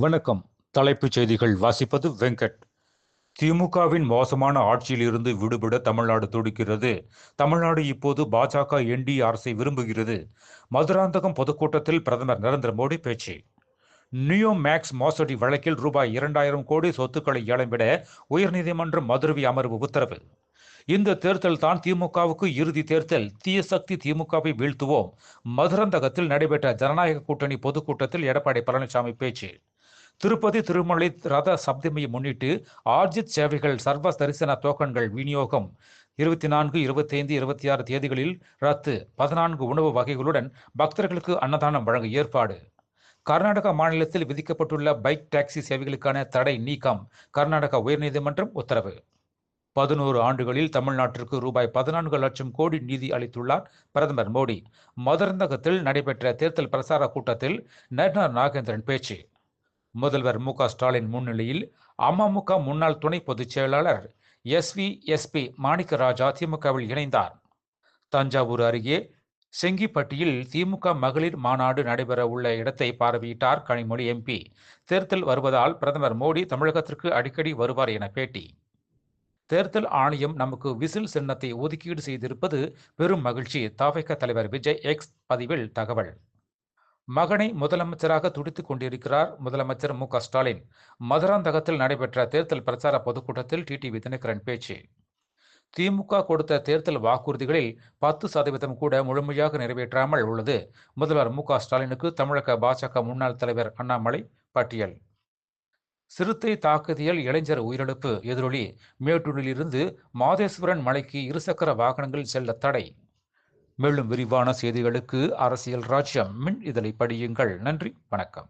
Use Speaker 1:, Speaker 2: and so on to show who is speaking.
Speaker 1: வணக்கம். தலைப்புச் செய்திகள் வாசிப்பது வெங்கட். திமுகவின் மோசமான ஆட்சியில் இருந்து விடுபட தமிழ்நாடு துடிக்கிறது. தமிழ்நாடு இப்போது பாஜக என்டிஏ அரசை விரும்புகிறது. மதுராந்தகம் பொதுக்கூட்டத்தில் பிரதமர் நரேந்திர மோடி பேச்சு. நியோ மேக்ஸ் மோசடி வழக்கில் ரூபாய் 2000 கோடி சொத்துக்களை ஏலம் விட உயர்நீதிமன்றம் மதுரை அமர்வு உத்தரவு. இந்த தேர்தல் தான் திமுகவுக்கு இறுதி தேர்தல். தீய சக்தி திமுகவை வீழ்த்துவோம். மதுராந்தகத்தில் நடைபெற்ற ஜனநாயக கூட்டணி பொதுக்கூட்டத்தில் எடப்பாடி பழனிசாமி பேச்சு. திருப்பதி திருமலை ரத சப்தமியை முன்னிட்டு ஆர்ஜித் சேவைகள் சர்வ தரிசன டோக்கன்கள் விநியோகம் 24, 25, 26 தேதிகளில் ரத்து. 14 உணவு வகைகளுடன் பக்தர்களுக்கு அன்னதானம் வழங்க ஏற்பாடு. கர்நாடக மாநிலத்தில் விதிக்கப்பட்டுள்ள பைக் டாக்ஸி சேவைகளுக்கான தடை நீக்கம். கர்நாடக உயர்நீதிமன்றம் உத்தரவு. 11 ஆண்டுகளில் தமிழ்நாட்டிற்கு ரூபாய் 14 லட்சம் கோடி நிதி அளித்துள்ளார் பிரதமர் மோடி. மதுராந்தகத்தில் நடைபெற்ற தேர்தல் பிரச்சார கூட்டத்தில் நயினார் நாகேந்திரன் பேச்சு. முதல்வர் மு க ஸ்டாலின் முன்னிலையில் அமமுக முன்னாள் துணை பொதுச் செயலாளர் எஸ்பி மாணிக்கராஜா திமுகவில் இணைந்தார். தஞ்சாவூர் அருகே செங்கிப்பட்டியில் திமுக மகளிர் மாநாடு நடைபெற உள்ள இடத்தை பார்வையிட்டார் கனிமொழி எம்பி. தேர்தல் வருவதால் பிரதமர் மோடி தமிழகத்திற்கு அடிக்கடி வருவார் என பேட்டி. தேர்தல் ஆணையம் நமக்கு விசில் சின்னத்தை ஒதுக்கீடு செய்திருப்பது பெரும் மகிழ்ச்சி. தவிக தலைவர் விஜய் எக்ஸ் பதிவில் தகவல். மகனை முதலமைச்சராக துடித்துக் கொண்டிருக்கிறார் முதலமைச்சர் மு க ஸ்டாலின். மதுராந்தகத்தில் நடைபெற்ற தேர்தல் பிரச்சார பொதுக்கூட்டத்தில் டிடிவி தினகரன் பேச்சு. திமுக கொடுத்த தேர்தல் வாக்குறுதிகளில் 10% கூட முழுமையாக நிறைவேற்றாமல் உள்ளது. முதல்வர் மு க ஸ்டாலினுக்கு தமிழக பாஜக முன்னாள் தலைவர் அண்ணாமலை பட்டியல். சிறுத்தை தாக்குதல் இளைஞர் உயிரிழப்பு எதிரொலி. மேட்டூரிலிருந்து மாதேஸ்வரன் மலைக்கு இருசக்கர வாகனங்கள் செல்ல தடை. மேலும் விரிவான செய்திகளுக்கு அரசியல் ராஜ்யம் மின் இதழை படியுங்கள். நன்றி, வணக்கம்.